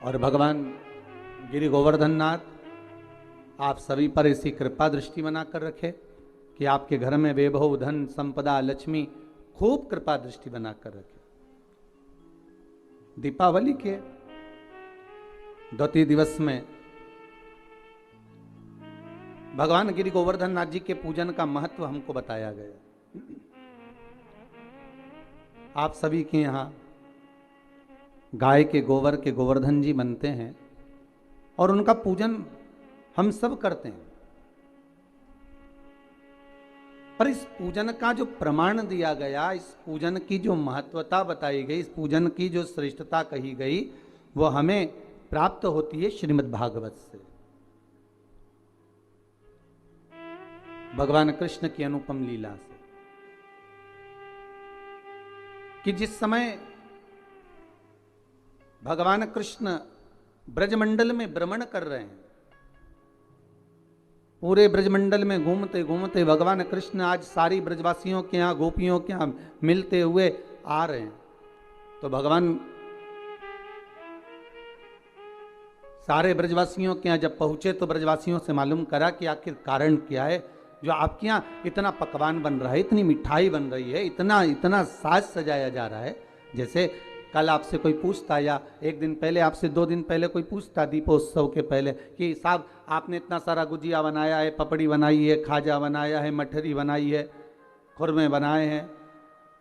और भगवान गिरि गोवर्धन नाथ आप सभी पर ऐसी कृपा दृष्टि बनाकर रखे कि आपके घर में वैभव, धन, संपदा, लक्ष्मी खूब कृपा दृष्टि बनाकर रखे। दीपावली के द्वितीय दिवस में भगवान गिरि गोवर्धन नाथ जी के पूजन का महत्व हमको बताया गया। आप सभी के यहां गाय के गोबर के गोवर्धन जी बनते हैं और उनका पूजन हम सब करते हैं, पर इस पूजन का जो प्रमाण दिया गया, इस पूजन की जो महत्वता बताई गई, इस पूजन की जो श्रेष्ठता कही गई, वो हमें प्राप्त होती है श्रीमद् भागवत से। भगवान कृष्ण की अनुपम लीला से कि जिस समय भगवान कृष्ण ब्रजमंडल में भ्रमण कर रहे हैं, पूरे ब्रजमंडल में घूमते घूमते भगवान कृष्ण आज सारी ब्रजवासियों के यहाँ, गोपियों के यहाँ मिलते हुए आ रहे हैं, तो भगवान सारे ब्रजवासियों के यहाँ जब पहुंचे तो ब्रजवासियों से मालूम करा कि आखिर कारण क्या है जो आपके यहाँ इतना पकवान बन रहा है, इतनी मिठाई बन रही है, इतना इतना साज सजाया जा रहा है। जैसे कल आपसे कोई पूछता या एक दिन पहले आपसे 2 दिन पहले कोई पूछता दीपोत्सव के पहले कि साहब आपने इतना सारा गुजिया बनाया है, पपड़ी बनाई है, खाजा बनाया है, मठरी बनाई है, खुरमे बनाए हैं,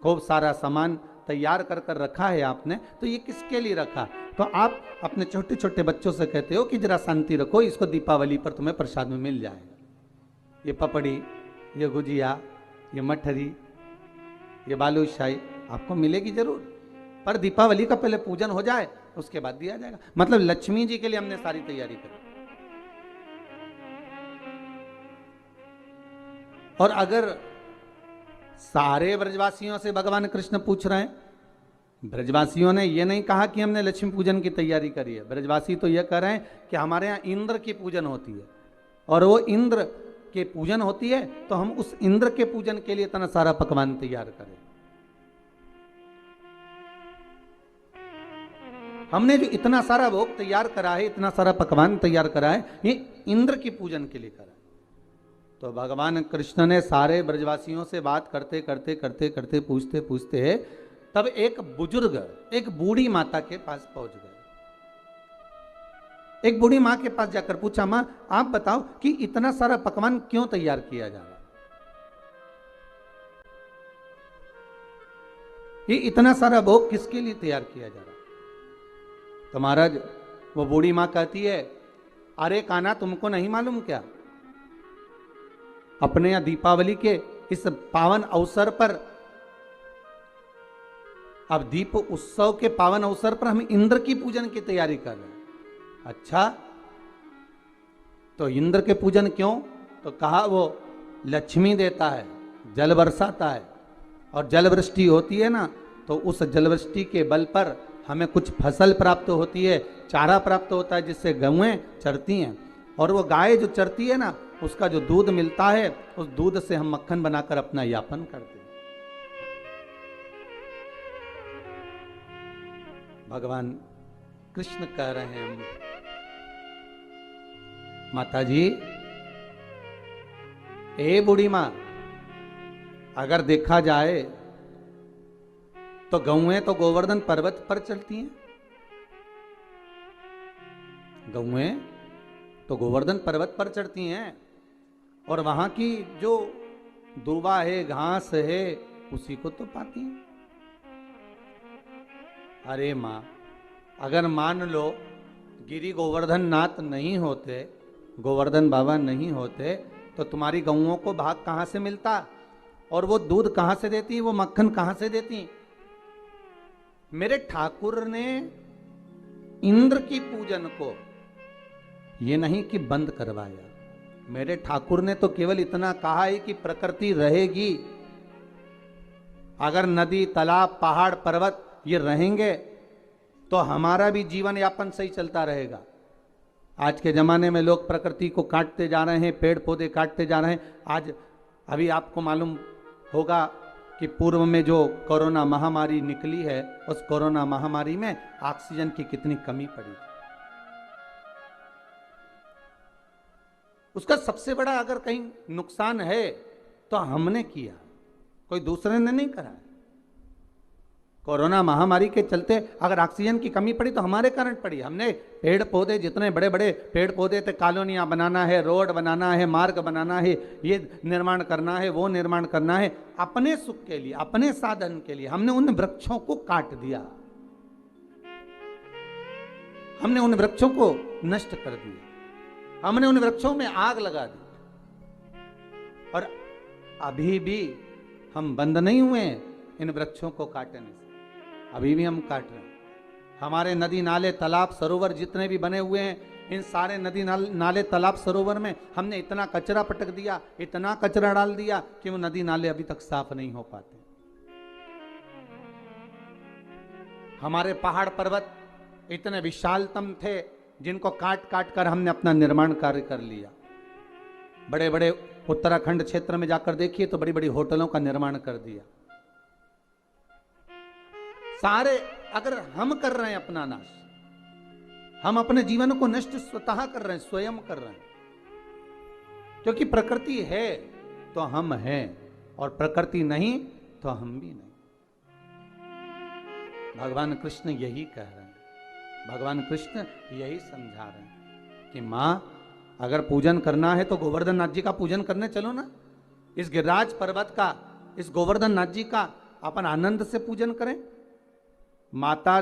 खूब सारा सामान तैयार कर कर रखा है आपने, तो ये किसके लिए रखा? तो आप अपने छोटे छोटे बच्चों से कहते हो कि जरा शांति रखो, इसको दीपावली पर तुम्हें प्रसाद में मिल जाएगा। ये पपड़ी, ये गुजिया, ये मठरी, ये बालूशाही आपको मिलेगी जरूर, पर दीपावली का पहले पूजन हो जाए उसके बाद दिया जाएगा। मतलब लक्ष्मी जी के लिए हमने सारी तैयारी करी। और अगर सारे ब्रजवासियों से भगवान कृष्ण पूछ रहे हैं, ब्रजवासियों ने यह नहीं कहा कि हमने लक्ष्मी पूजन की तैयारी करी है, ब्रजवासी तो यह कह रहे हैं कि हमारे यहाँ इंद्र की पूजन होती है और वो इंद्र के पूजन होती है, तो हम उस इंद्र के पूजन के लिए इतना सारा पकवान तैयार करें। हमने जो इतना सारा भोग तैयार करा है, इतना सारा पकवान तैयार करा है, ये इंद्र की पूजन के लिए करा है। तो भगवान कृष्ण ने सारे ब्रजवासियों से बात करते करते करते करते पूछते पूछते तब एक बुजुर्ग, एक बूढ़ी माता के पास पहुंच गए। एक बूढ़ी मां के पास जाकर पूछा, मां आप बताओ कि इतना सारा पकवान क्यों तैयार किया जा रहा है? ये इतना सारा भोग किसके लिए तैयार किया जा रहा है? तो महाराज वो बूढ़ी मां कहती है, अरे कान्हा तुमको नहीं मालूम क्या, अपने यहां दीपावली के इस पावन अवसर पर, अब दीप उत्सव के पावन अवसर पर हम इंद्र की पूजन की तैयारी कर रहे हैं। अच्छा, तो इंद्र के पूजन क्यों? तो कहा वो लक्ष्मी देता है, जल बरसाता है, और जल वृष्टि होती है ना, तो उस जल वृष्टि के बल पर हमें कुछ फसल प्राप्त होती है, चारा प्राप्त होता है जिससे गौएं चरती हैं, और वो गाय जो चरती है ना, उसका जो दूध मिलता है, उस दूध से हम मक्खन बनाकर अपना यापन करते हैं। भगवान कृष्ण कह रहे हैं, माता जी, ए बूढ़ी मां, अगर देखा जाए तो गौएं तो गोवर्धन पर्वत पर चलती हैं, गौएं तो गोवर्धन पर्वत पर चढ़ती हैं, और वहां की जो दूबा है, घास है, उसी को तो पाती हैं। अरे मां, अगर मान लो गिरि गोवर्धन नाथ नहीं होते, गोवर्धन बाबा नहीं होते, तो तुम्हारी गौओं को भाग कहां से मिलता, और वो दूध कहां से देती, वो मक्खन कहां से देती? मेरे ठाकुर ने इंद्र की पूजन को ये नहीं कि बंद करवाया, मेरे ठाकुर ने तो केवल इतना कहा है कि प्रकृति रहेगी, अगर नदी, तालाब, पहाड़, पर्वत ये रहेंगे तो हमारा भी जीवन यापन सही चलता रहेगा। आज के ज़माने में लोग प्रकृति को काटते जा रहे हैं, पेड़ पौधे काटते जा रहे हैं। आज अभी आपको मालूम होगा कि पूर्व में जो कोरोना महामारी निकली है, उस कोरोना महामारी में ऑक्सीजन की कितनी कमी पड़ी। उसका सबसे बड़ा अगर कहीं नुकसान है तो हमने किया, कोई दूसरे ने नहीं करा। कोरोना महामारी के चलते अगर ऑक्सीजन की कमी पड़ी तो हमारे कारण पड़ी। हमने पेड़ पौधे, जितने बड़े बड़े पेड़ पौधे थे, कॉलोनियां बनाना है, रोड बनाना है, मार्ग बनाना है, ये निर्माण करना है, वो निर्माण करना है, अपने सुख के लिए, अपने साधन के लिए हमने उन वृक्षों को काट दिया, हमने उन वृक्षों को नष्ट कर दिया, हमने उन वृक्षों में आग लगा दी। और अभी भी हम बंद नहीं हुए इन वृक्षों को काटने से, अभी भी हम काट रहे हैं। हमारे नदी नाले तालाब सरोवर जितने भी बने हुए हैं, इन सारे नदी नाले तालाब सरोवर में हमने इतना कचरा पटक दिया, इतना कचरा डाल दिया कि वो नदी नाले अभी तक साफ नहीं हो पाते। हमारे पहाड़ पर्वत इतने विशालतम थे जिनको काट काट कर हमने अपना निर्माण कार्य कर लिया। बड़े बड़े उत्तराखंड क्षेत्र में जाकर देखिए तो बड़ी बड़ी होटलों का निर्माण कर दिया। सारे अगर हम कर रहे हैं अपना नाश, हम अपने जीवन को नष्ट स्वतः कर रहे हैं, स्वयं कर रहे हैं। क्योंकि प्रकृति है तो हम हैं और प्रकृति नहीं तो हम भी नहीं। भगवान कृष्ण यही कह रहे हैं, भगवान कृष्ण यही समझा रहे हैं कि मां अगर पूजन करना है तो गोवर्धन नाथ जी का पूजन करने चलो ना। इस गिरिराज पर्वत का, इस गोवर्धन नाथ जी का अपन आनंद से पूजन करें। माता,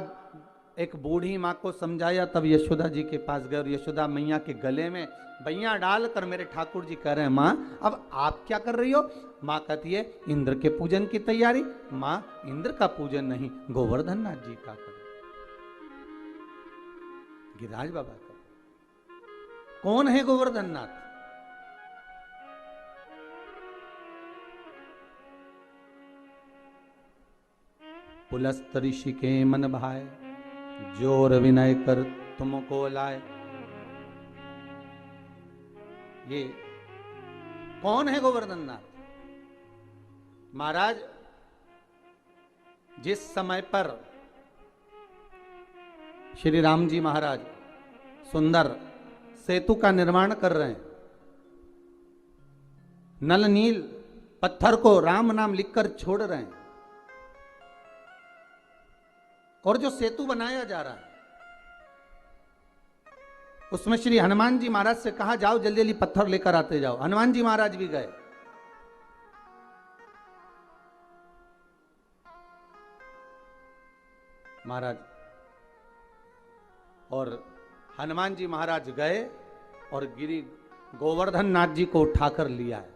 एक बूढ़ी माँ को समझाया, तब यशोदा जी के पास गए और यशोदा मैया के गले में बैया डालकर मेरे ठाकुर जी कह रहे हैं, माँ अब आप क्या कर रही हो? माँ कहती है इंद्र के पूजन की तैयारी। माँ इंद्र का पूजन नहीं, गोवर्धन नाथ जी का करो, गिरिराज बाबा का। कौन है गोवर्धन नाथ? पुलस्त ऋषि के मन भाए, जोर विनय कर तुमको लाए। ये कौन है गोवर्धन नाथ? महाराज, जिस समय पर श्री राम जी महाराज सुंदर सेतु का निर्माण कर रहे हैं, नल नील पत्थर को राम नाम लिखकर छोड़ रहे हैं, और जो सेतु बनाया जा रहा है उसमें श्री हनुमान जी महाराज से कहा जाओ जल्दी जल्दी पत्थर लेकर आते जाओ। हनुमान जी महाराज भी गए। महाराज और हनुमान जी महाराज गए और गिरी गोवर्धन नाथ जी को उठाकर लिया है।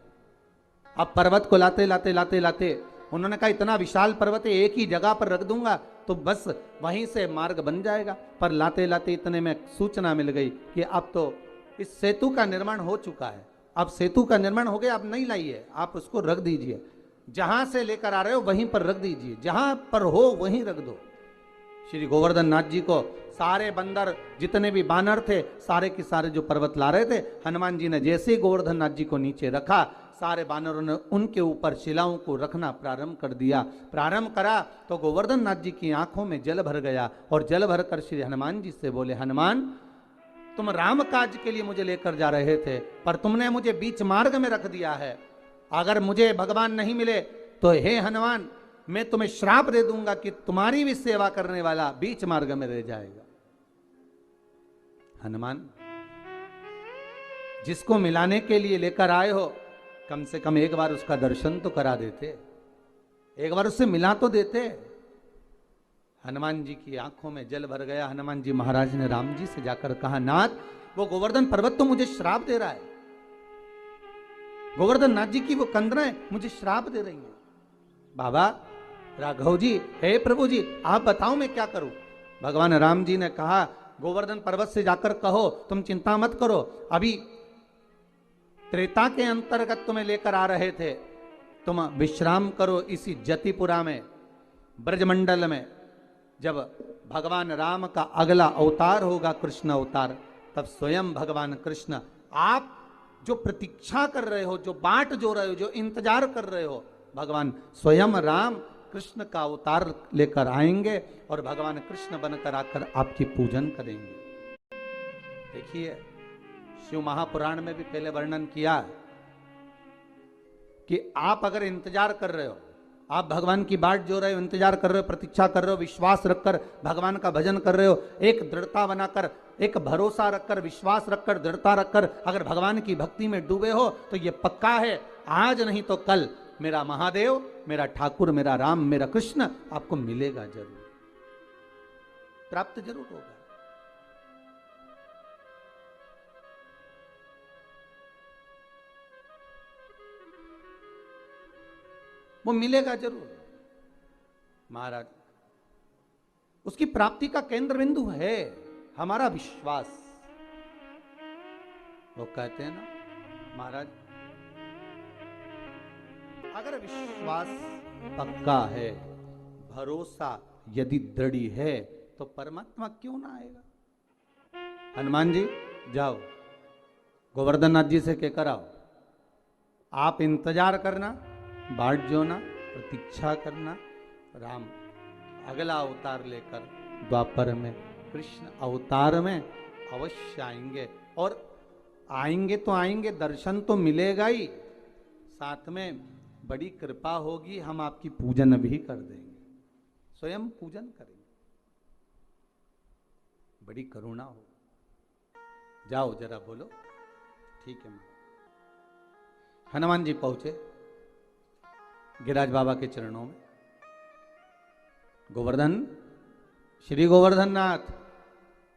अब पर्वत को लाते लाते लाते लाते उन्होंने कहा इतना विशाल पर्वत है, एक ही जगह पर रख दूंगा तो बस वहीं से मार्ग बन जाएगा। पर लाते लाते इतने में सूचना मिल गई कि अब तो इस सेतु का निर्माण हो चुका है, अब सेतु का निर्माण हो गया, अब नहीं लाइए, आप उसको रख दीजिए, जहां से लेकर आ रहे हो वहीं पर रख दीजिए, जहां पर हो वहीं रख दो। श्री गोवर्धन नाथ जी को सारे बंदर, जितने भी बानर थे, सारे के सारे जो पर्वत ला रहे थे, हनुमान जी ने जैसे ही गोवर्धन नाथ जी को नीचे रखा, सारे बानरों ने उनके ऊपर शिलाओं को रखना प्रारंभ कर दिया। प्रारंभ करा तो गोवर्धन नाथ जी की आंखों में जल भर गया और जल भर कर श्री हनुमान जी से बोले, हनुमान तुम राम काज के लिए मुझे लेकर जा रहे थे, पर तुमने मुझे बीच मार्ग में रख दिया है। अगर मुझे भगवान नहीं मिले तो हे हनुमान, मैं तुम्हें श्राप दे दूंगा कि तुम्हारी भी सेवा करने वाला बीच मार्ग में रह जाएगा। हनुमान, जिसको मिलाने के लिए लेकर आए हो, कम से कम एक बार उसका दर्शन तो करा देते, एक बार उससे मिला तो देते। हनुमान जी की आंखों में जल भर गया। हनुमान जी महाराज ने राम जी से जाकर कहा, नाथ वो गोवर्धन पर्वत तो मुझे श्राप दे रहा है, गोवर्धन नाथ जी की वो कंदरें मुझे श्राप दे रही हैं। बाबा राघव जी, हे प्रभु जी, आप बताओ मैं क्या करूं? भगवान राम जी ने कहा, गोवर्धन पर्वत से जाकर कहो तुम चिंता मत करो, अभी त्रेता के अंतर्गत तुम्हें लेकर आ रहे थे, तुम विश्राम करो इसी जतिपुरा में, ब्रजमंडल में। जब भगवान राम का अगला अवतार होगा, कृष्ण अवतार, तब स्वयं भगवान कृष्ण, आप जो प्रतीक्षा कर रहे हो, जो बाट जो रहे हो, जो इंतजार कर रहे हो, भगवान स्वयं राम कृष्ण का अवतार लेकर आएंगे और भगवान कृष्ण बनकर आकर आपकी पूजन करेंगे। देखिए शिव महापुराण में भी पहले वर्णन किया कि आप अगर इंतजार कर रहे हो, आप भगवान की बाट जो रहे हो, इंतजार कर रहे हो, प्रतीक्षा कर रहे हो, विश्वास रखकर भगवान का भजन कर रहे हो, एक दृढ़ता बनाकर, एक भरोसा रखकर, विश्वास रखकर, दृढ़ता रखकर अगर भगवान की भक्ति में डूबे हो तो ये पक्का है, आज नहीं तो कल मेरा महादेव, मेरा ठाकुर, मेरा राम, मेरा कृष्ण आपको मिलेगा जरूर, प्राप्त जरूर होगा। वो मिलेगा जरूर महाराज। उसकी प्राप्ति का केंद्र बिंदु है हमारा विश्वास। वो कहते हैं ना महाराज, अगर विश्वास पक्का है, भरोसा यदि दृढ़ है, तो परमात्मा क्यों ना आएगा। हनुमान जी जाओ, गोवर्धन नाथ जी से कहकर आओ, आप इंतजार करना, बाट जोना, प्रतीक्षा करना, राम अगला अवतार लेकर द्वापर में, कृष्ण अवतार में अवश्य आएंगे। और आएंगे तो आएंगे, दर्शन तो मिलेगा ही, साथ में बड़ी कृपा होगी, हम आपकी पूजन भी कर देंगे, स्वयं पूजन करेंगे, बड़ी करुणा हो। जाओ जरा बोलो, ठीक है। हनुमान जी पहुंचे गिरिराज बाबा के चरणों में। गोवर्धन, श्री गोवर्धन नाथ,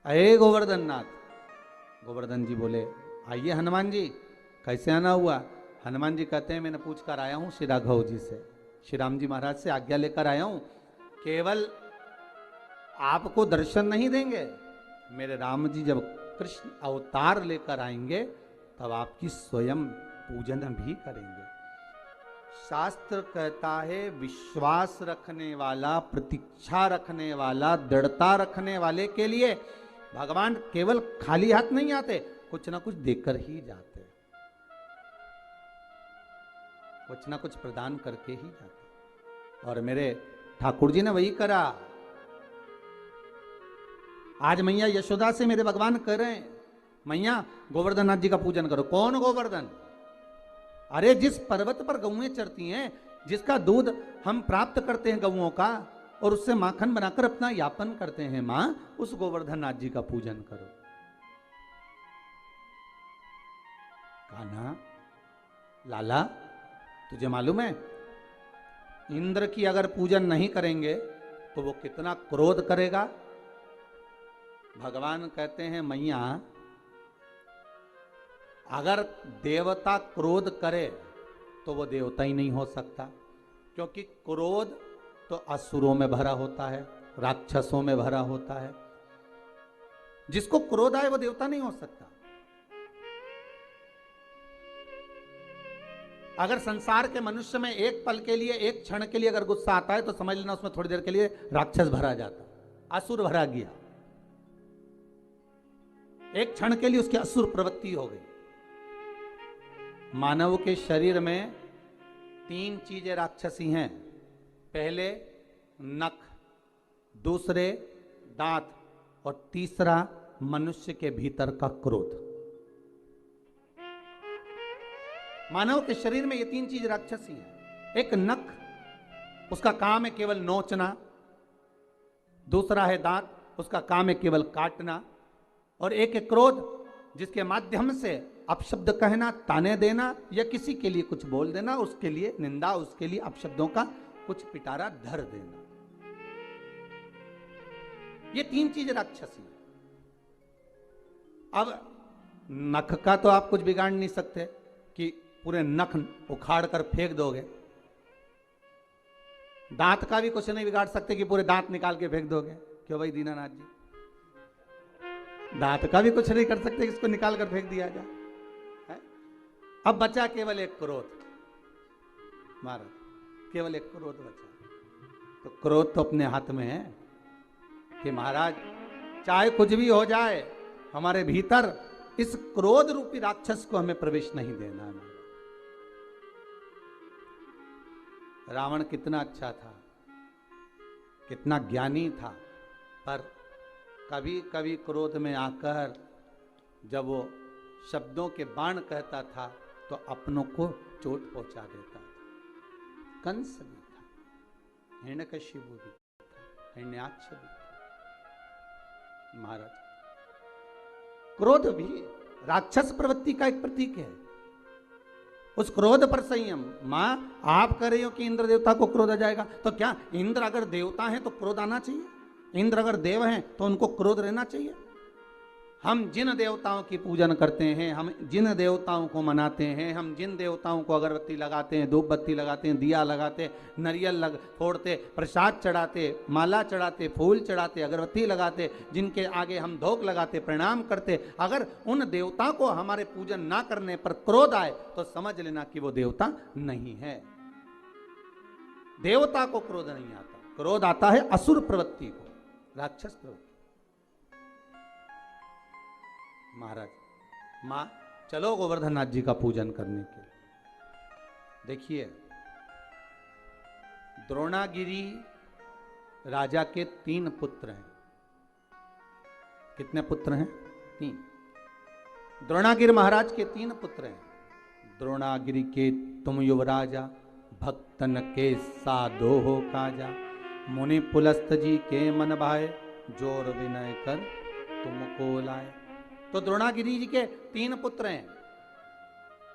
अये गोवर्धन नाथ। गोवर्धन जी बोले, आइए हनुमान जी, कैसे आना हुआ। हनुमान जी कहते हैं, मैंने पूछ कर आया हूं श्री राघव जी से, श्री राम जी महाराज से आज्ञा लेकर आया हूं, केवल आपको दर्शन नहीं देंगे, मेरे राम जी जब कृष्ण अवतार लेकर आएंगे तब आपकी स्वयं पूजन भी करेंगे। शास्त्र कहता है, विश्वास रखने वाला, प्रतीक्षा रखने वाला, दृढ़ता रखने वाले के लिए भगवान केवल खाली हाथ नहीं आते, कुछ ना कुछ देकर ही जाते, कुछ ना कुछ प्रदान करके ही जाते। और मेरे ठाकुर जी ने वही करा। आज मैया यशोदा से मेरे भगवान कह रहे हैं, मैया गोवर्धन नाथ जी का पूजन करो। कौन गोवर्धन? अरे जिस पर्वत पर गौएं चरती हैं, जिसका दूध हम प्राप्त करते हैं गौओं का, और उससे माखन बनाकर अपना यापन करते हैं मां, उस गोवर्धन नाथ जी का पूजन करो। कान्हा, लाला, तुझे मालूम है इंद्र की अगर पूजन नहीं करेंगे तो वो कितना क्रोध करेगा। भगवान कहते हैं, मैया अगर देवता क्रोध करे तो वो देवता ही नहीं हो सकता, क्योंकि क्रोध तो असुरों में भरा होता है, राक्षसों में भरा होता है। जिसको क्रोध आए वो देवता नहीं हो सकता। अगर संसार के मनुष्य में एक पल के लिए, एक क्षण के लिए अगर गुस्सा आता है तो समझ लेना उसमें थोड़ी देर के लिए राक्षस भरा जाता, असुर भरा गया, एक क्षण के लिए उसकी असुर प्रवृत्ति हो गई। मानव के शरीर में 3 चीजें राक्षसी हैं। पहले नख, दूसरे दांत, और तीसरा मनुष्य के भीतर का क्रोध। मानव के शरीर में ये 3 चीज राक्षसी हैं। एक नख, उसका काम है केवल नोचना। दूसरा है दांत, उसका काम है केवल काटना। और एक है क्रोध, जिसके माध्यम से अपशब्द कहना, ताने देना, या किसी के लिए कुछ बोल देना, उसके लिए निंदा, उसके लिए अपशब्दों का कुछ पिटारा धर देना। ये 3 चीज राक्षसी। अब नख का तो आप कुछ बिगाड़ नहीं सकते कि पूरे नख उखाड़ कर फेंक दोगे। दांत का भी कुछ नहीं बिगाड़ सकते कि पूरे दांत निकाल के फेंक दोगे। क्यों भाई दीनानाथ जी? दांत का भी कुछ नहीं कर सकते, इसको निकाल कर फेंक दिया जाए। अब बचा केवल एक क्रोध। महाराज, केवल एक क्रोध बचा। तो क्रोध तो अपने हाथ में है कि महाराज चाहे कुछ भी हो जाए, हमारे भीतर इस क्रोध रूपी राक्षस को हमें प्रवेश नहीं देना है। रावण कितना अच्छा था, कितना ज्ञानी था, पर कभी कभी क्रोध में आकर जब वो शब्दों के बाण कहता था तो अपनों को चोट पहुंचा देता था। कंस भी था, हिरण्यकशिपु भी था, हिरण्याक्ष भी था। महाराज, क्रोध भी राक्षस प्रवृत्ति का एक प्रतीक है। उस क्रोध पर संयम। मां, आप कह रहे हो कि इंद्र देवता को क्रोध आ जाएगा, तो क्या इंद्र अगर देवता हैं तो क्रोध आना चाहिए? इंद्र अगर देव हैं तो उनको क्रोध रहना चाहिए? हम जिन देवताओं की पूजन करते हैं, हम जिन देवताओं को मनाते हैं, हम जिन देवताओं को अगरबत्ती लगाते हैं, धूप बत्ती लगाते हैं, दिया लगाते, नारियल फोड़ते, प्रसाद चढ़ाते, माला चढ़ाते, फूल चढ़ाते, अगरबत्ती लगाते, जिनके आगे हम धोख लगाते, प्रणाम करते, अगर उन देवता को हमारे पूजन ना करने पर क्रोध आए तो समझ लेना कि वो देवता नहीं है। देवता को क्रोध नहीं आता, क्रोध आता है असुर प्रवृत्ति को, राक्षस प्रवृत्ति। महाराज, मां, चलो गोवर्धन नाथ जी का पूजन करने के लिए। देखिए, द्रोणागिरी राजा के 3 पुत्र हैं। कितने पुत्र हैं? 3। द्रोणागिरी महाराज के 3 पुत्र हैं। द्रोणागिरी के तुम युवराजा, भक्तन के साधो हो काजा, मुनि पुलस्त जी के मन भाए, जोर विनय कर तुमको लाए। तो द्रोणागिरी जी के 3 पुत्र हैं।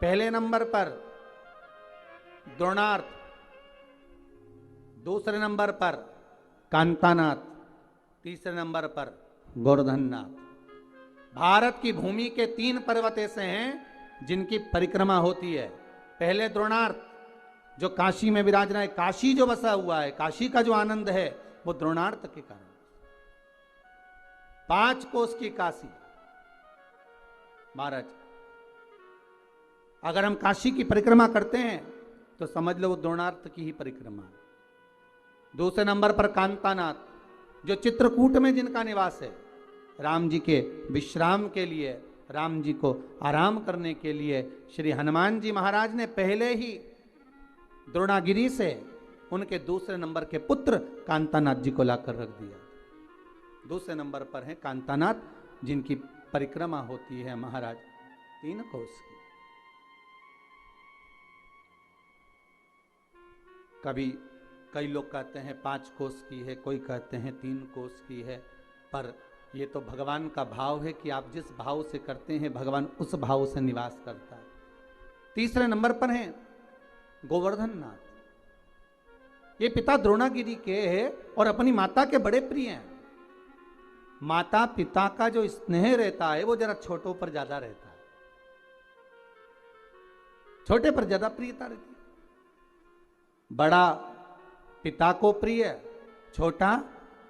पहले नंबर पर द्रोणार्थ, दूसरे नंबर पर कांतानाथ, तीसरे नंबर पर गोवर्धननाथ। भारत की भूमि के 3 पर्वत ऐसे हैं जिनकी परिक्रमा होती है। पहले द्रोणार्थ जो काशी में विराजना है, काशी जो बसा हुआ है, काशी का जो आनंद है वो द्रोणार्थ के कारण। 5 कोस की काशी। महाराज, अगर हम काशी की परिक्रमा करते हैं तो समझ लो वो द्रोणार्थ की ही परिक्रमा है। दूसरे नंबर पर कांतानाथ, जो चित्रकूट में जिनका निवास है, राम जी के विश्राम के लिए, राम जी को आराम करने के लिए श्री हनुमान जी महाराज ने पहले ही द्रोणागिरी से उनके दूसरे नंबर के पुत्र कांतानाथ जी को लाकर रख दिया। दूसरे नंबर पर है कांतानाथ, जिनकी परिक्रमा होती है महाराज 3 कोस की। कभी कई लोग कहते हैं 5 कोस की है, कोई कहते हैं 3 कोस की है, पर ये तो भगवान का भाव है कि आप जिस भाव से करते हैं भगवान उस भाव से निवास करता है। तीसरे नंबर पर है गोवर्धन नाथ। ये पिता द्रोणागिरी के हैं और अपनी माता के बड़े प्रिय हैं। माता पिता का जो स्नेह रहता है वो जरा छोटों पर ज्यादा रहता है, छोटे पर ज्यादा प्रियता रहती है। बड़ा पिता को प्रिय, छोटा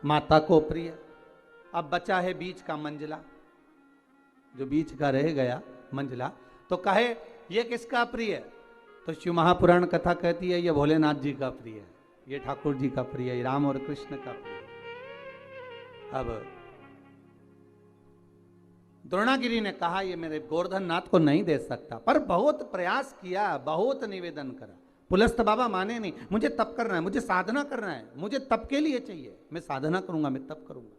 माता को प्रिय। अब बचा है बीच का मंझला, जो बीच का रह गया मंझला, तो कहे ये किसका प्रिय? तो शिव महापुराण कथा कहती है ये भोलेनाथ जी का प्रिय है, ये ठाकुर जी का प्रिय है, राम और कृष्ण का प्रिय। अब द्रोणागिरी ने कहा ये मेरे गोवर्धन नाथ को नहीं दे सकता, पर बहुत प्रयास किया, बहुत निवेदन करा। पुलस्त बाबा माने नहीं, मुझे तप करना है, मुझे साधना करना है, मुझे तप के लिए चाहिए, मैं साधना करूंगा, मैं तप करूंगा,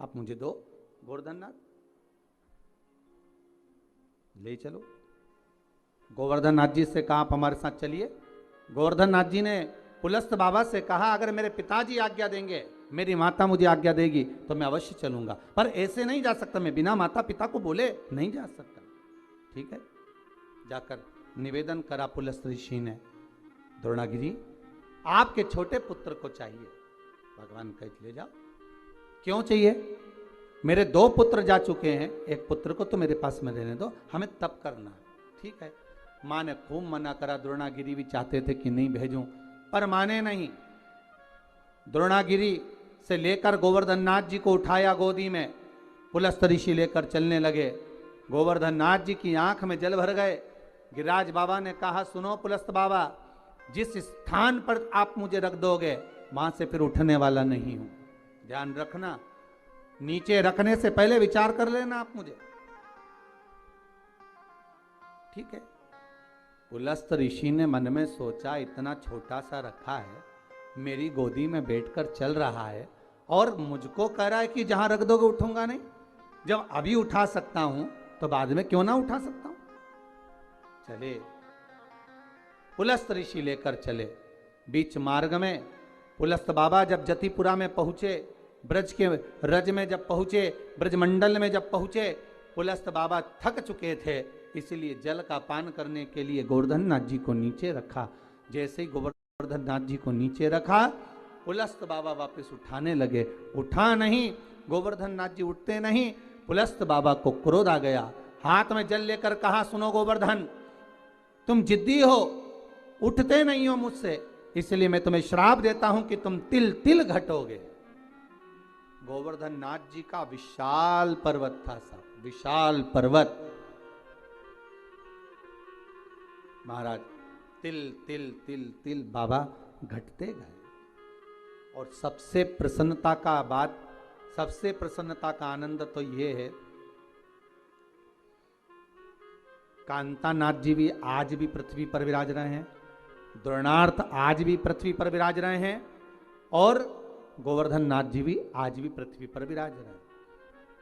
आप मुझे दो गोवर्धन नाथ, ले चलो। गोवर्धन नाथ जी से कहा आप हमारे साथ चलिए। गोवर्धन नाथ जी ने पुलस्त बाबा से कहा अगर मेरे पिताजी आज्ञा देंगे, मेरी माता मुझे आज्ञा देगी तो मैं अवश्य चलूंगा, पर ऐसे नहीं जा सकता, मैं बिना माता पिता को बोले नहीं जा सकता। ठीक है, जाकर निवेदन करा पुलस्त ऋषि ने, द्रोणागिरी आपके छोटे पुत्र को चाहिए। भगवान कह ले जाओ। क्यों चाहिए? मेरे 2 पुत्र जा चुके हैं, एक पुत्र को तो मेरे पास में रहने दो, हमें तप करना। ठीक है, माँ ने खूब मना करा। द्रोणागिरी भी चाहते थे कि नहीं भेजूं, पर माने नहीं। द्रोणागिरी से लेकर गोवर्धन नाथ जी को उठाया गोदी में, पुलस्त ऋषि लेकर चलने लगे। गोवर्धन नाथ जी की आंख में जल भर गए। गिरिराज बाबा ने कहा सुनो पुलस्त बाबा, जिस स्थान पर आप मुझे रख दोगे वहां से फिर उठने वाला नहीं हूं, ध्यान रखना। नीचे रखने से पहले विचार कर लेना आप मुझे। ठीक है। पुलस्त ऋषि ने मन में सोचा इतना छोटा सा रखा है, मेरी गोदी में बैठकर चल रहा है और मुझको कह रहा है कि जहां रख दोगे उठूंगा नहीं। जब अभी उठा सकता हूं तो बाद में क्यों ना उठा सकता हूं। चले, पुलस्त ऋषि लेकर चले। बीच मार्ग में पुलस्त बाबा जब जतिपुरा में पहुंचे, ब्रज के रज में जब पहुंचे, ब्रजमंडल में जब पहुंचे, पुलस्त बाबा थक चुके थे, इसलिए जल का पान करने के लिए गोवर्धन नाथ जी को नीचे रखा। जैसे ही गोवर्धन नाथ जी को नीचे रखा, पुलस्त बाबा वापस उठाने लगे। उठा नहीं, गोवर्धन नाथ जी उठते नहीं। पुलस्त बाबा को क्रोध आ गया, हाथ में जल लेकर कहा, सुनो गोवर्धन, तुम जिद्दी हो, उठते नहीं हो मुझसे, इसलिए मैं तुम्हें श्राप देता हूं कि तुम तिल तिल घटोगे। गोवर्धन नाथ जी का विशाल पर्वत था साहब, विशाल पर्वत। महाराज तिल तिल तिल तिल बाबा घटते गए। और सबसे प्रसन्नता का बात, सबसे प्रसन्नता का आनंद तो ये है, कांतानाथ जी भी आज भी पृथ्वी पर विराज रहे हैं, द्रोणार्थ आज भी पृथ्वी पर विराज रहे हैं, और गोवर्धन नाथ जी भी आज भी पृथ्वी पर विराज रहे हैं।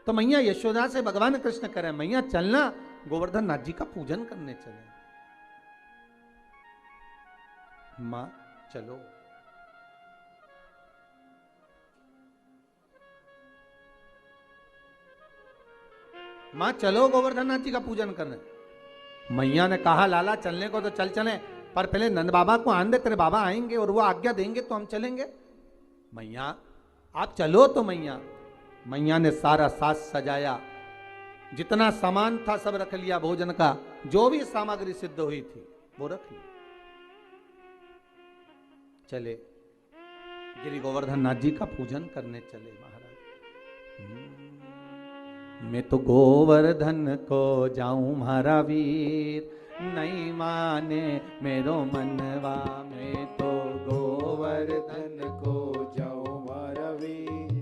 तो मैया यशोदा से भगवान कृष्ण करें, मैया चलना गोवर्धन नाथ जी का पूजन करने चले। मां चलो। मां चलो गोवर्धन नाथ जी का पूजन करने। मैया ने कहा, लाला चलने को तो चल चले, पर पहले नंद बाबा को आन दे, तेरे बाबा आएंगे और वो आज्ञा देंगे तो हम चलेंगे। मैया आप चलो। तो मैया ने सारा साज सजाया, जितना सामान था सब रख लिया, भोजन का जो भी सामग्री सिद्ध हुई थी वो रख लिया। चले, गिरि गोवर्धन नाथ जी का पूजन करने चले। महाराज मैं तो गोवर्धन को जाऊं मारा वीर, नहीं माने मेरो मनवा। मैं तो गोवर्धन को जाऊं मारा वीर,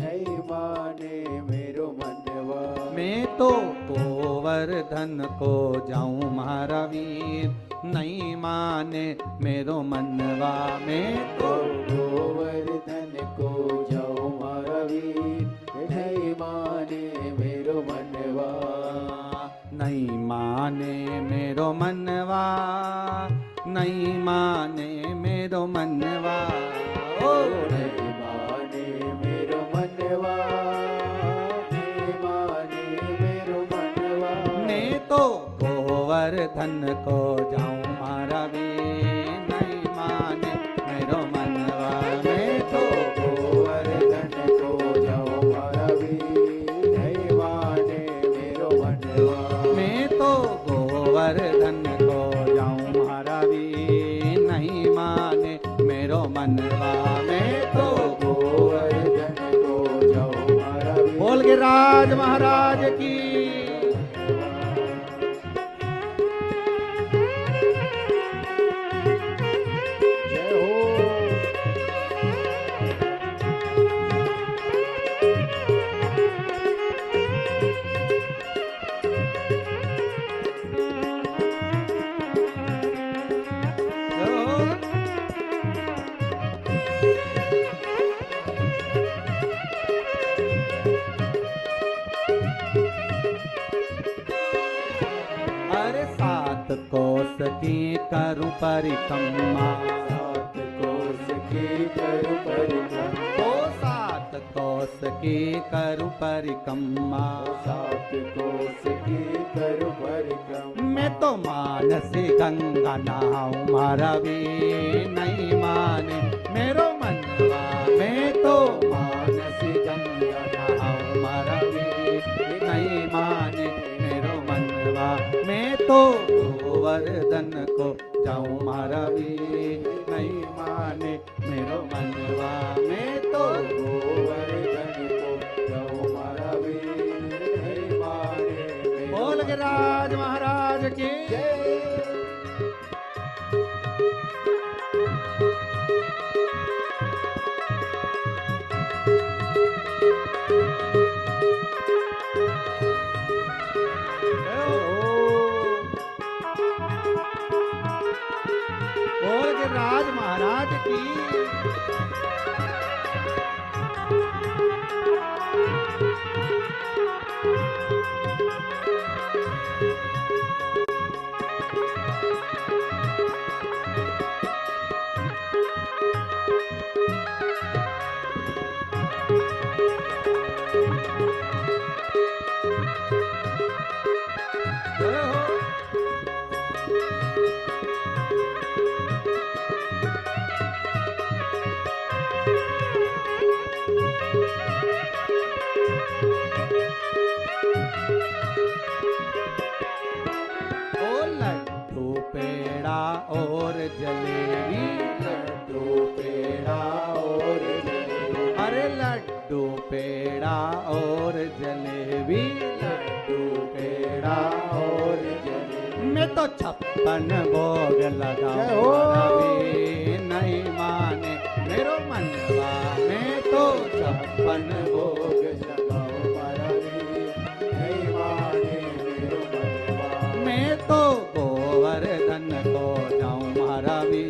नहीं माने मेरो मनवा। मैं तो गोवर्धन को जाऊं मारा वीर, नहीं माने मेरो मनवा। मैं तो गोवर्धन को जाऊं मारा वीर, नहीं माने मेरो मनवा। नहीं माने मेरो मनवा, नहीं माने मेरो मनवा। ओ नहीं माने मेरो मनवा, नहीं माने मेरो मनवा। मैं तो गोवर्धन को जाऊं मारा वीर, नहीं माने मेरो मनवा। मैं तो गोवर्धन को जाऊं मारा वीर, नहीं माने मेरो मनवा। मैं तो गोवर्धन को जाऊं मारा वीर, नहीं माने मेरो मनवा। मैं तो गोवर्धन को जाऊं मारा वीर। बोल गिरिराज महाराज की। कोस की करु परिक्रमा, सात कोस की करु परिक्रमा। ओ सात कोस की करु परिक्रमा, सात कोस की करु परिक्रमा। मैं तो मानसी गंगा नहाऊं मारा वीर, नहीं माने मेरो मनवा। मैं तो मानसी गंगा नहाऊं मारा वीर, नहीं माने मेरो मनवा। मैं तो गोवर्धन को जाऊं मारा वीर, नहीं माने मेरो मनवा। मैं तो गोवर्धन को जाऊं मारा वीर, नहीं माने। बोल गिरिराज महाराज की जय। राज महाराज की। पेड़ा और जलेबी, लड्डू पेड़ा और जलेबी। मैं तो 56 भोग लगाऊं रवि नहीं माने मेरो मनवा, मैं तो 56 भोग लगाओ रवि नहीं माने मेरो मनवा। मैं तो गोवर्धन को जाऊं रवि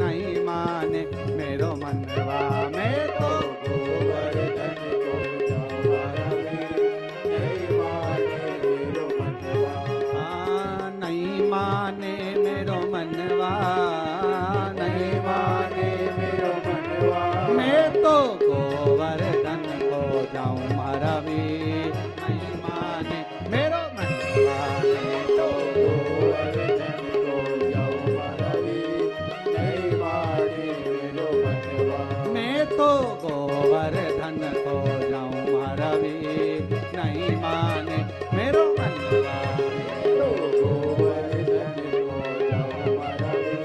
नहीं माने मेरो मनवा, मैं तो गोवर्धन को जाऊं रवि नहीं माने मेरो मनवा। नहीं माने मेरो मनवा, नहीं माने मेरो मनवा। मैं तो गोवर्धन को जाऊं रवि नहीं माने मेरो मनवा, मैं तो गोवर्धन को जाऊं रवि नहीं माने मेरो मनवा। मैं तो गोवर्धन को जाऊं रवि नहीं माने मेरो मनवा। तो गोवर्धन को जाऊं रवि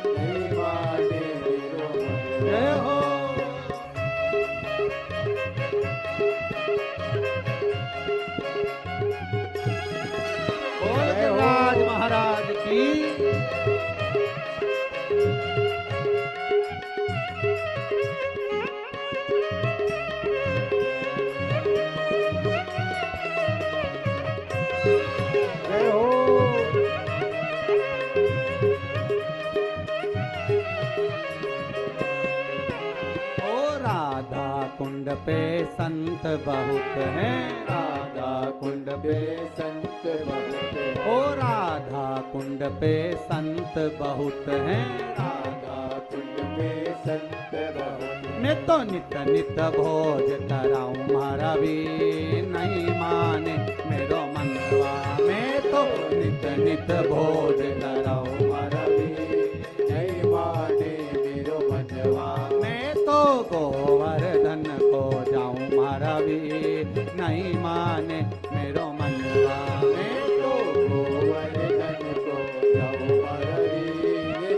नहीं माने मेरो मनवा। जय हो। बोल गिरिराज महाराज की। जय हो। ओ राधा कुंड पे संत बहुत हैं, राधा कुंड पे संत बहुत हैं। ओ राधा कुंड पे संत बहुत हैं, राधा कुंड पे संत बहुत हैं। मैं तो नित नित भोज कराऊं रवि नहीं माने मेरो मनवा, मैं तो नित नित भोज कराऊं रवि नहीं माने मेरो मनवा। मैं तो गोवर्धन को जाऊं रवि नहीं माने मेरो मनवा, मैं तो गोवर्धन को जाऊं रवि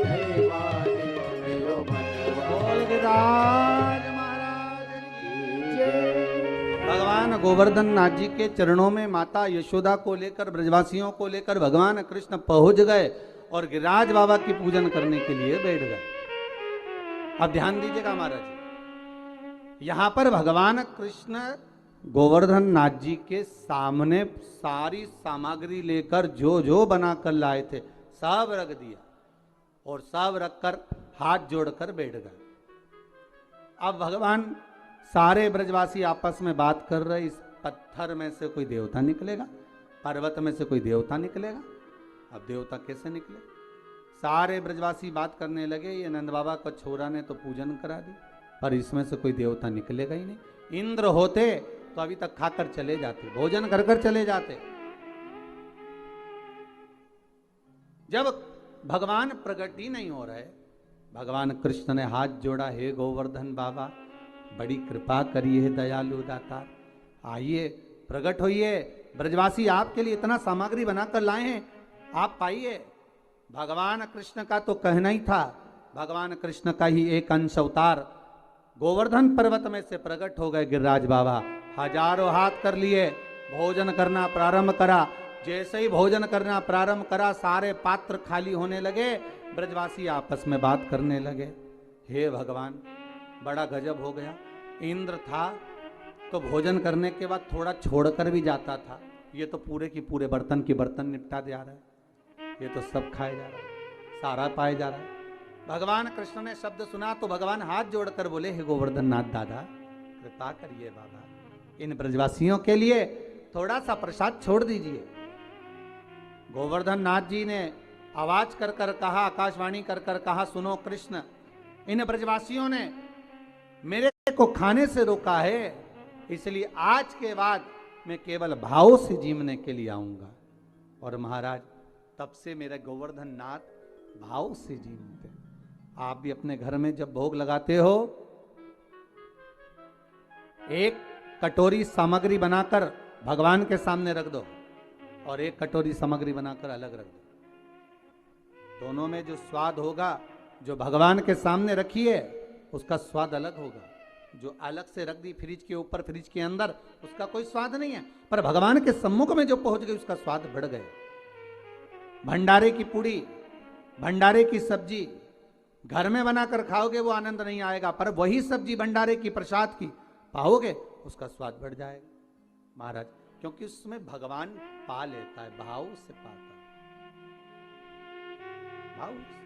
नहीं माने मेरो मनवा। बोल गिरिराज महाराज की जय। भगवान गोवर्धन नाथ जी के चरणों में माता यशोदा को लेकर, ब्रजवासियों को लेकर भगवान कृष्ण पहुंच गए और गिरिराज बाबा की पूजन करने के लिए बैठ गए। अब ध्यान दीजिएगा महाराज जी, यहां पर भगवान कृष्ण गोवर्धन नाथ जी के सामने सारी सामग्री लेकर जो जो बनाकर लाए थे सब रख दिया और सब रखकर हाथ जोड़कर बैठ गए। अब भगवान सारे ब्रजवासी आपस में बात कर रहे, इस पत्थर में से कोई देवता निकलेगा, पर्वत में से कोई देवता निकलेगा। अब देवता कैसे निकले? सारे ब्रजवासी बात करने लगे, ये नंद बाबा का छोरा ने तो पूजन करा दी, पर इसमें से कोई देवता निकलेगा ही नहीं। इंद्र होते तो अभी तक खाकर चले जाते, भोजन कर कर चले जाते। जब भगवान प्रकट ही नहीं हो रहे, भगवान कृष्ण ने हाथ जोड़ा, हे गोवर्धन बाबा बड़ी कृपा करिए, हे दयालु दाता, आइए प्रकट होइए, ब्रजवासी आपके लिए इतना सामग्री बनाकर लाए हैं, आप पाइए। भगवान कृष्ण का तो कहना ही था, भगवान कृष्ण का ही एक अंश अवतार गोवर्धन पर्वत में से प्रकट हो गए गिरिराज बाबा। हजारों हाथ कर लिए, भोजन करना प्रारंभ करा। जैसे ही भोजन करना प्रारंभ करा, सारे पात्र खाली होने लगे, ब्रजवासी आपस में बात करने लगे, हे भगवान बड़ा गजब हो गया। इंद्र था तो भोजन करने के बाद थोड़ा छोड़कर भी जाता था, ये तो पूरे की पूरे बर्तन की बर्तन निपटा दे आ रहा है, ये तो सब खाया जा रहा है, सारा पाया जा रहा है। भगवान कृष्ण ने शब्द सुना तो भगवान हाथ जोड़कर बोले, हे गोवर्धन नाथ दादा कृपा करिए बाबा, इन ब्रजवासियों के लिए थोड़ा सा प्रसाद छोड़ दीजिए। गोवर्धन नाथ जी ने आवाज कर कर कहा, आकाशवाणी कर कर कहा, सुनो कृष्ण, इन ब्रजवासियों ने मेरे को खाने से रोका है, इसलिए आज के बाद मैं केवल भाव से जीवने के लिए आऊंगा। और महाराज तब से मेरे गोवर्धन नाथ भाव से जीवते। आप भी अपने घर में जब भोग लगाते हो, एक कटोरी सामग्री बनाकर भगवान के सामने रख दो और एक कटोरी सामग्री बनाकर अलग रख दो। दोनों में जो स्वाद होगा, जो भगवान के सामने रखिए उसका स्वाद अलग होगा, जो अलग से रख दी फ्रिज के ऊपर, फ्रिज के अंदर, उसका कोई स्वाद नहीं है, पर भगवान के सम्मुख में जो पहुंच गई उसका स्वाद बढ़ गया। भंडारे की पूड़ी, भंडारे की सब्जी घर में बनाकर खाओगे वो आनंद नहीं आएगा, पर वही सब्जी भंडारे की प्रसाद की पाओगे उसका स्वाद बढ़ जाएगा महाराज, क्योंकि उसमें भगवान पा लेता है, भाव से पाता है, भाव से।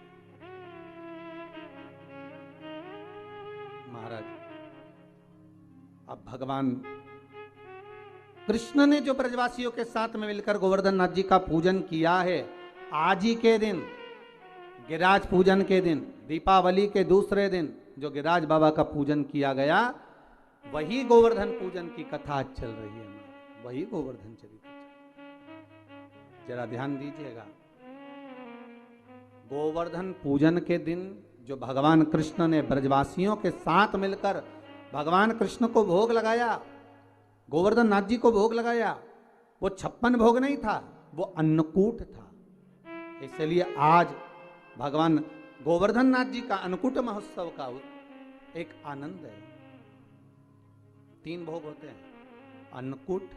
महाराज अब भगवान कृष्ण ने जो ब्रजवासियों के साथ में मिलकर गोवर्धन नाथ जी का पूजन किया है, आज ही के दिन गिरिराज पूजन के दिन, दीपावली के दूसरे दिन जो गिरिराज बाबा का पूजन किया गया, वही गोवर्धन पूजन की कथा आज चल रही है, वही गोवर्धन चरित्र। जरा ध्यान दीजिएगा, गोवर्धन पूजन के दिन जो भगवान कृष्ण ने ब्रजवासियों के साथ मिलकर भगवान कृष्ण को भोग लगाया, गोवर्धन नाथ जी को भोग लगाया, वो 56 भोग नहीं था, वो अन्नकूट था। इसलिए आज भगवान गोवर्धन नाथ जी का अन्नकूट महोत्सव का एक आनंद है। 3 भोग होते हैं, अन्नकूट,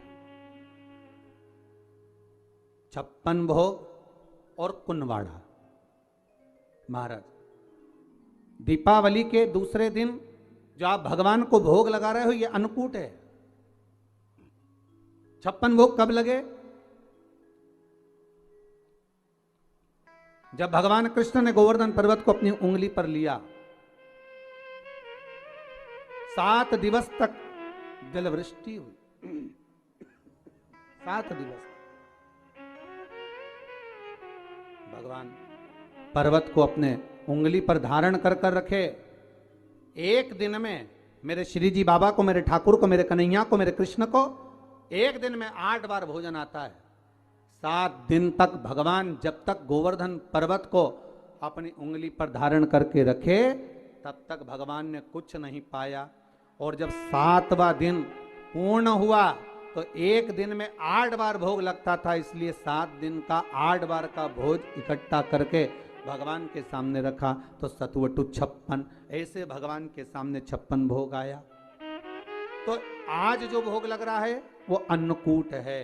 56 भोग और कुनवाड़ा। महाराज दीपावली के दूसरे दिन जो आप भगवान को भोग लगा रहे हो ये अन्नकूट है। 56 भोग कब लगे? जब भगवान कृष्ण ने गोवर्धन पर्वत को अपनी उंगली पर लिया, 7 दिवस तक जलवृष्टि हुई, 7 दिवस भगवान पर्वत को अपने उंगली पर धारण कर कर रखे। एक दिन में मेरे श्री जी बाबा को, मेरे ठाकुर को, मेरे कन्हैया को, मेरे कृष्ण को एक दिन में 8 बार भोजन आता है। 7 दिन तक भगवान जब तक गोवर्धन पर्वत को अपनी उंगली पर धारण करके रखे तब तक भगवान ने कुछ नहीं पाया, और जब 7वां दिन पूर्ण हुआ तो एक दिन में 8 बार भोग लगता था, इसलिए 7 दिन का 8 बार का भोज इकट्ठा करके भगवान के सामने रखा तो सतवटु 56, ऐसे भगवान के सामने 56 भोग आया। तो आज जो भोग लग रहा है वो अन्नकूट है,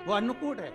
वो अन्नकूट है।